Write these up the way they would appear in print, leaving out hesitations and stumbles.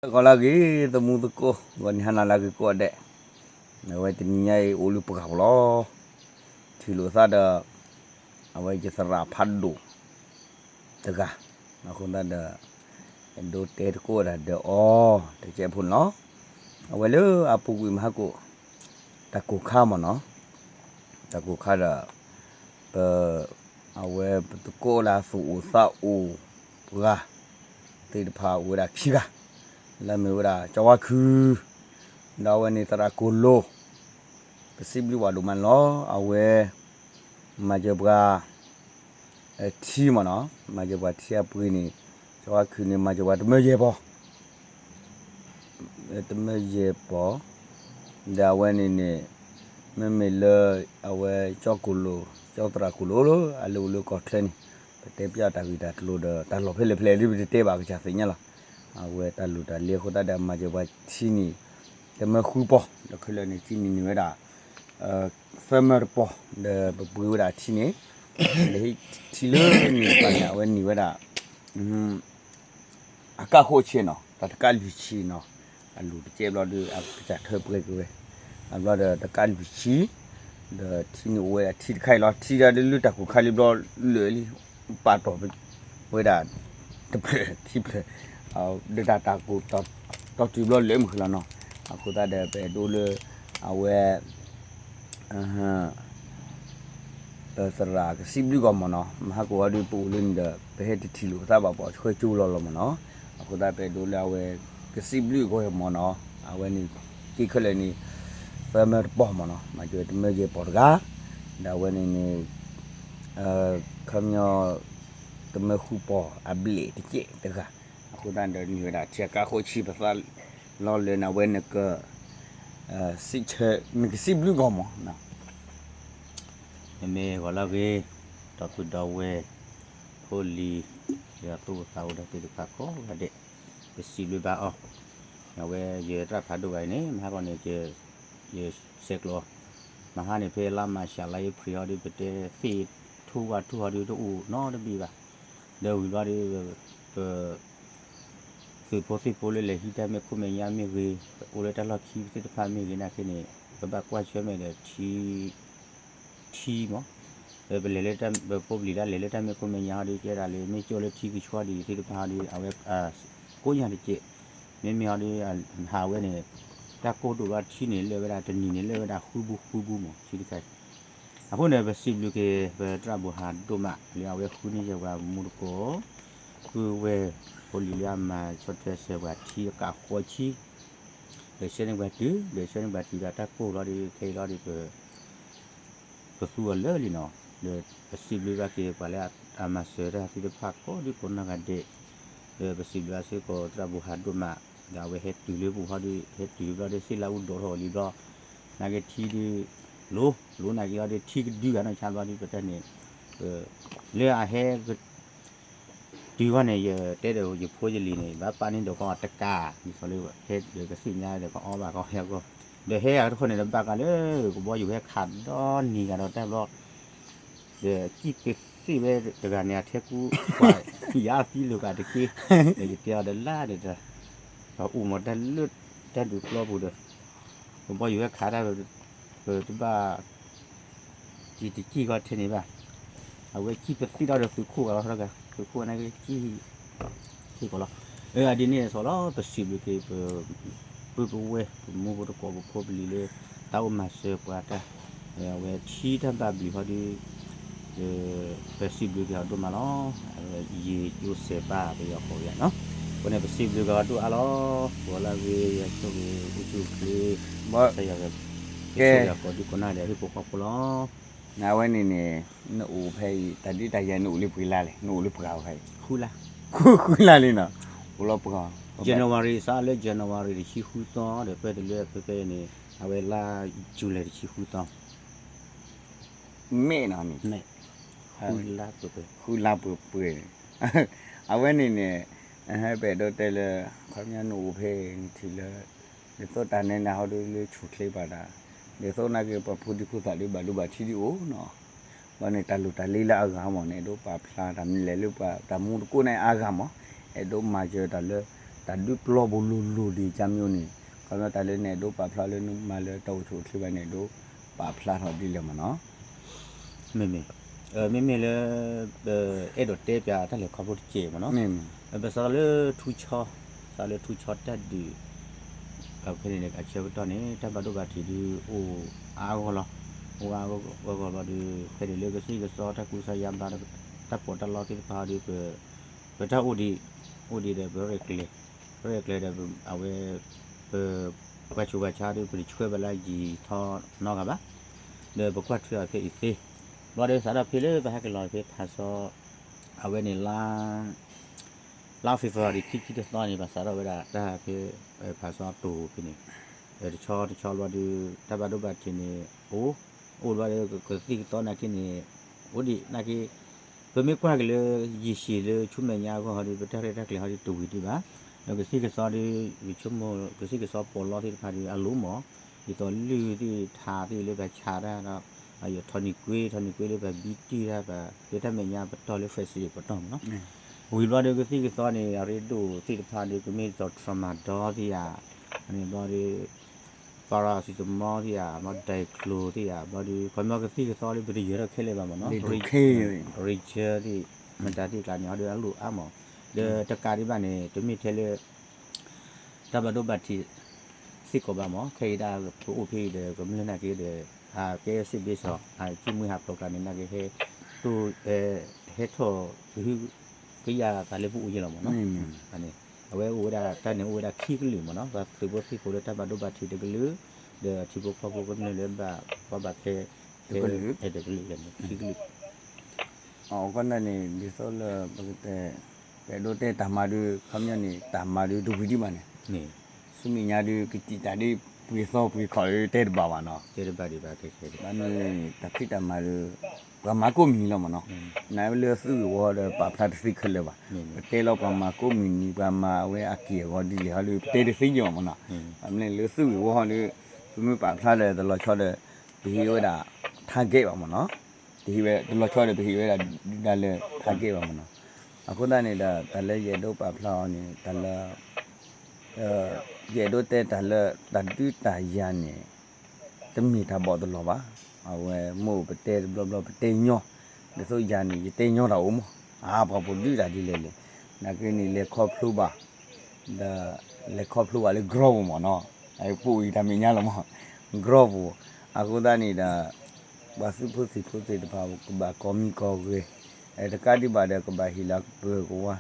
Kalau lagi temu tuku gani hana lagi ku adek. Awai tininya ulu pekalo. Tilu sada awai je serap padu. Tegah. Aku ada endo ter ku ada te pun no. Awai le apu ku mahaku. Taku kama no. Taku kada pe awai petuko la su usa u purah. Tidak udah kiga. Lami udah cawaku. Dawan ni terakulu. Pesibli walu man lo awe majabra ti mana majabra ti apa ini. Cawaku ni majabra temeje po. Dawan ini memele awe cakulu. Cak terakulu lo alu kotlen. Petepia tak kita telu dah. Tak lo pele li teba kecasnya lah. Awe talu dah lihat kita ada majabra sini. Tema kupo dah kalau ni sini ni ada farmer po dah berburu dah sini. Dah sila ni banyak wan ni ada akak hoci no, tak kalbici no. Alu kecil lah tu aku cakap terpergi tu. Alu ada kalbici dah sini wan tid kai lah tid ada lu tak ku kali bro lu patah wan terpergi tid. Dah tak aku tak tu bro lem kena no. Aku tak ada dulu awak terserah kesibli kau mana. Aku ada pulun dah pergi tilu tak apa. Kau culo lo mana. Aku tak ada dulu awak kesibli kau mana. Awak ni kikal ni farmer bah mana. Macam tu meje porga. Dah awak ni kamnya temu kupo abli dikit tegak. Aku tak ada ni dah cakap aku cip pasal lalu na wen ke sibli gomo na Eme wala ge tapi dawe poli ya tu tahu dah tidak kako ade besi ba nawe je tra phadu gai ne ma ko ne je seklo ma ha ne phe la ma sha lai phri di bete fi thu di to u no de bi ba de wi ba diคือพอสิโพเลยเลยที่จะไม่คุ้มยามไม่เวโอเลยตลอดที่ที่จะพาไม่เวนะคือนี่ก็แบบว่าช่วยไม่เลยที่มั้งเป็นเลยแต่แบบพอลีละเลยแต่ไม่คุ้มยามดีเจออะไรไม่ช่วยเลยที่ก็ช่วยดีที่จะพาดีเอาไว้กู้ยามดีเจไม่มีอะไรหาไว้เนี่ยถ้ากู้ดูว่าที่นี่เลยเวลาจะนี่เลยเวลาคู่บุมั้งที่ที่ใครอ่ะพวกเนี่ยเป็นสิบลูกเป็นตราบุหารตัวมาเรียกว่าคู่นี้จะว่ามุดโกคือเวPolilia ma chote se wa thi ka kho chi le chen ba tu le chen ba ti da ta ko lo di thei lo di ko su le li no le si bli ba ke pa la ama se ra ti de pha ko di ko na ga de le si bli se ko tra bu ha do ma da we he tu le bu ha di he tu ba de si la u do ro li do na ge thi di lo na ge di thi di ga na cha ba di pa ta ni le a heดีว่าเนี่ยเดี๋ยวอยู่พูดจะลีเนี่ยแบบปานี่เดี๋ยวก็ตะกามีเขาเรียกว่าเฮ็ดเดี๋ยวก็สิ่งนี้เดี๋ยวก็อ้อบ่าก็เฮียก็เดี๋ยวเฮียทุกคนเนี่ยลำบากกันเลยกูบอกอยู่แค่ขัดดอนนี่กันเราแต่รอเดี๋ยวกี่ปีสิเว้ยเดี๋ยวกันเนี่ยเที่ยกูควายยาปีลูกกันเดี๋ยวกี้เดี๋ยวเดี๋ยวเดี๋ยวล่าเดี๋ยวเราอุ้มมาได้เลือดได้ดูกล้อบูเด้อผมบอกอยู่แค่ขัดได้ตัวบ้ากี่ก็เท่านี้ป่ะเอาไว้กี่ปีสิเราเดี๋ยวซื้อคู่กับเราเท่ากันคู่นั้นก็ที่ก็แล้วอันนี้สอนเราเป็นสิบเลยคือปุ๊บเว้ยมูบตัวก็พบลีเลยตาวมาเสือปะแต่เว้ยที่ทำแบบนี้พอดีเป็นสิบเลยคือตัวมาเนาะยูเซป้าไปยกเขาอย่างเนาะคนนี้เป็นสิบเลยก็ตัวอะไรตัวละเว้ยตัวอุจุเพลบ่ใช่ยังไงแกก็ดีคนนั้นเดี๋ยวที่พวกเขาล้อนาวันนี้เนี่ยหนูไปแต่ที่แต่ยังหนูรีบไปลาเลยหนูรีบไปเอาใครคู่ลาเลยเนาะกูรอไปเอา January ซาเลย January ที่ชิคุตอนเดี๋ยวไปเรื่อยไปนี่เอาเวลา July ที่ชิคุตอนไม่นานนี่ไม่คู่ลาเปื่อยเอาวันนี้เนี่ยให้ไปดูแต่ละเขาเนี่ยหนูไปทีละเดี๋ยวตัวตาเนี่ยนะเขาดูเลยชุดเลยบ้าดาเดี๋ยวโซนักเก็บพูดที่พูดอะไรบ้าลูบ้าที่ดีโอ้เนาะวันนี้ตาลุตาลีละอากาศมันเนี่ยดูป่าพลาดทำนี่เลยลูกป่าทำมุดกู้ในอากาศมั้งไอ้ดูมาเจอตาเลต ta du plo bo lu di jam yo ni ka ma ta le ne do pa phla le nu ma le tau chu thli ba ne do pa phla tho di le ma no မေမေမေမေလေအဲ့တော့တဲပြတယ်လေခေါ်ဖို့ကြေမနော် me ဘယ်စားလေထူချောစားလေထူချောတက်ဒီကောက်ခဲနေအချက်တော့နေတပတ်တော့ပါတီဒီဟိုအားကောလားဟိုအားကောပါဒီခဲလေကစီကစောတကူစားရမ်းတာတပ်ပေါ်တလောတိပါဒီဘတာဦးဒီတဲ့ဘရက်ကလေးတဲ့အဝဲဘကချူဘချာဒီပြချွဲပလိုက်ကြီးထောနော်ကပါလေဘကွတ်ထွေဖြစ်อีသေးဘာလဲစားတော့ဖြစ်လေဘာကလောဖြစ်ဖာစောအဝဲနေလာဖေဖော်ဝါရီခိတဲ့တော့နေပါစားတော့ဝဲဒါဖြစ်ဖာစောတူဖြစ်နေတချောလောဒီတပတ်တော့ပါတင်နေအိုလောကတိတော့နာကိနေဝဒီနာကိဘမေကွာကလေးရီရှိလေချုံမညာကိုဟာဒီပတရက်တက်ကလေးဟာဒီတူဝီဒီပါလောကစီကစောဒီချုံမကစီကစောပေါ်လောဒီခါဒီအလုံးမောဒီတော့လူဒီထားဒီလေပဲခြာတာတော့အယထနီကွေးလေးပဲဘီတီရပါဒီတမညာပတော်လေးဖက်စီပတော်နော်ဝီလောဒီကစီကစောနေရီတူစီတဖာဒီကမေတော့ထရမာဒေါ်ဒီယာအနေဘောဒီပါရာစီတမောဒီယာမဒိုင်ကလိုဒီယာဘောဒီခမကစီကစောလေးဘီရခဲလေပါမနော် ရီချာဒီမတာတိကညာတွေလူအမောတကာဒီပါနေတမိထဲလေတဘဒဘတိစစ်ကောပါမောခေဒါပူဖေးတယ်ကမင်းနာကေတယ်ဟာကေစစ်ဘီဆောဟာချိမွေဟာပရိုဂရမ်နာကေဟဲတူဟဲထောဒီကိယာကလည်းပူဦးရလောမောနော်အနေအဝဲဦးဒါတန်နေဦးဒါခိကလူမောနော်ဘာသူဘဖိကိုတဘဒဘတိတကလူဒီချိဘဖဘကနေလည်းဘာခဲတကလူလည်းခိကလူအော်ကနနေဒီဆိုလဘကတဲ့ဘယ်လိုတဲ့တမာရီခမညနေတမာရီဒူဗီဒီမနေနေစုမိညာဒီကတိတာဒီပွေစောပွေခေါ်ရတဲ့ဘာဝနော် ကျေပါဒီပါခဲခဲဘာနေတခိတမာရီကမကိုမီလောမနော်နိုင်လေစုဝါဒပပလာတဖိခလေပါတဲလောကမကိုမီနီပါမဝဲအကီရောဒီလေဟာလေတဲတစိညောမနော်အမလေးလေစုဝါလေသူမပပလာလေတလောချောတဲ့ဒီဝဲတာထားခဲ့ပါမနော်ဒီပဲတလောချောတဲ့ဒီပဲဒါလည်းထားခဲ့ပါမနော်အခုတည်းနေတာတလည်းရေတော့ပပလာနေတလည်းရေတော့တဲ့တလည်းတတူတာရနေတမီတာဘောတလောပါအဝဲမို့ပတဲဘလဘလပတဲညောဒါဆိုရနေတဲညောတာဦးမဘာပူတူတာဒီလေနာကင်းနေလေခေါဖလူပါဒါလေခေါဖလူပါလေ grow မနော်အဲပူဤတမညာလောမ grow အခုတည်းနေတာဘာစုဖို့စီဖို့တဲ့ဘာကောမီကောဝဲအဲတကတိပါတဲ့ကဘာဟီလာဘေကွာ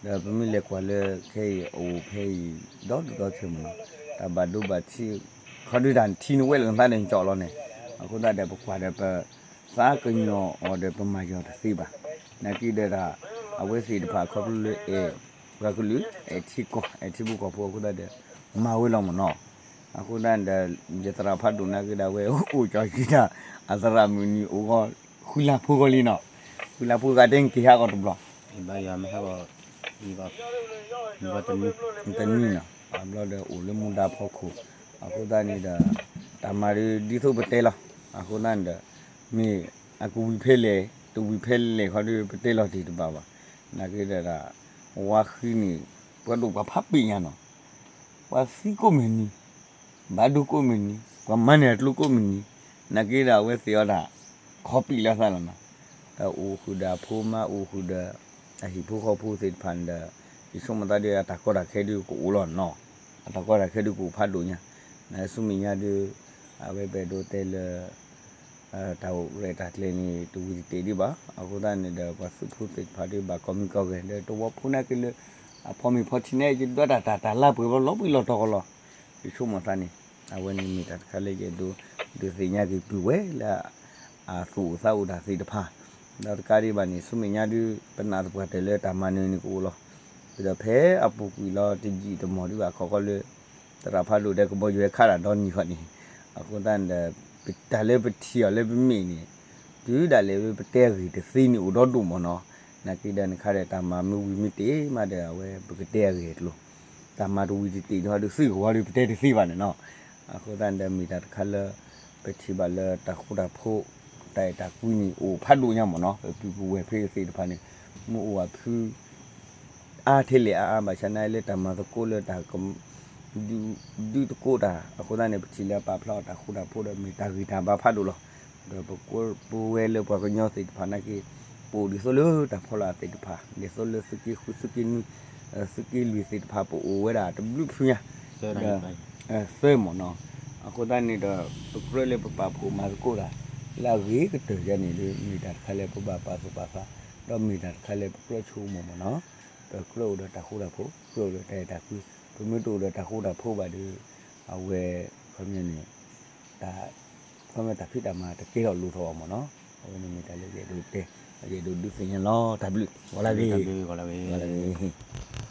ဒါပမီလေကွာလေခဲအိုဖေးတော့ချင်မလို့ဒါဘာဒုဘာချီခဒူဒန်တီနဝဲလန်တန်ကြော်လို့နေအခုတည်းတဲ့ဘကွာတဲ့ပစားကညောအော်တဲ့ပမာယောတစီပါနာကီတဲ့ကအဝဲစီတဖာခေါပလူဘကလူချီကိုချီဘူကိုပိုအခုတည်းတဲ့မဝဲလောမနော်အခုတည်းတဲ့ဂျတရာဖတ်ဒုနာကဒါဝဲအိုချာကီတာအစရာမူနီအိုကခူလာဖူကလီနော်ခူလာဖူကတဲ့ကီဟာကတော့ဘလောဘာရမဟာဒီပါတမီနော်အဘလောတဲ့အိုလမူဒါဖောက်ခုအခုတည်းနေတာတမာရီဒီသုပတဲလားအခုတည်းတဲ့မီအကူဝီဖဲလေတူဝီဖဲလေခေါ်ဒီပတဲလားဒီတပါပါနာကေတဲ့ကဝါခီနီဘတ်လို့ဘာဖပီညာနော်ဝါစီကိုမနီဘာဒုကိုမနီဝမနဲ့တလူကိုမနီနာကေတာဝဲစီရတာခေါ်ပီလာစားလားနော်အိုခုဒါဖိုးမအိုခုဒါအဟိဖိုးခေါ်ဖိုးစစ်ဖန်ဒါဒီစုမသားတဲ့တကောတာခဲဒီကိုဦးလောနော်တကောတာခဲဒီကိုဖတ်လို့ညာနာစုမညာဒီအဝဲပဲဒိုတဲလတောက်ရတာကလေးနီတူဝီတေဒီပါအခုတည်းနေတဲ့ဘာစုဖို့စစ်ဖာဒီဘာကွန်မီကောပဲတော့ဖုနာကလေးအဖော်မီဖော်ချနေကြတော့တာလာပွေလောပြီးလောတော့လောဒီစုမသားနေအဝဲနီမီတာခလေးကျဒိုဒီစညာကြီးပြဝဲလာအဆူသာဥဒါစီတဖာတော့ကာရီဘာနီစုမညာဒီပနာတပတ်တယ်လေတာမနီနီကိုလောပြီးတော့ဖဲအပူကွီလောတကြီးတမော်ဒီပါခေါ်ခေါ်လေတရာဖာလို့တဲ့ကဘောရွယ်ခါတာတော့ညီဖတ်နေအခုတန်းတဲ့ဒါလည်းပတီရလည်းပမီနေဒီဒါလည်းပတဲကြီးတသိနေဦးတော့တူမနော်နာကိဒန်ခါတဲ့တာမမဝီမီတေမတဲ့ဝဲပကတဲကြီးလို့တာမတူဝီတီတော့သူစီဟောဒီပတဲတသိပါနဲ့နော်အခုတန်းတဲ့မီတာခါလပတီပါလတခုတာဖို့တိုက်တာကူနီအိုဖတ်လို့ညမနော်ပြူဝဲဖေးစီတဖာနေမူဝါဖူ အားထေးလေအားမချနိုင်လေတမတကိုလေတာကduတကိုတာအခုတန်းနေပချီလေပါဖလောက်တာခုတာဖို့မီတာဂီတာဘာဖတ်လို့လောပကိုပူဝဲလေပကညောစိဖာနာကေပူဒီဆိုလို့တာဖလာစိဖာလေဆိုလို့စကီခုစကီနီစကီလူစိဖာပူဝဲတာတဘလူဖျာ ဆွဲတိုင်းပိုင်း ဆွဲမနော်အခုတန်းနေတော့ပရလေပပပူမာကိုတာလာဝေးကတရနေလေမီတာခလဲပပပါစပါပါတော့မီတာခလဲပရချူမမနော်တော့ကလို့တော့တခုတာဖို့ကလို့တော့တဲ့တာခုဘမတို့တော့တခုတာဖို့ပါဒီအဝဲခမင်းနေတာခမတာဖြစ်တာမှာတကယ်တော့လူထောမနော်ဟိုနေမီတာလေးတွေတဲ့ရေတို့ဒုစင်ရလော W ဝလာပြီ ဝလာပြီ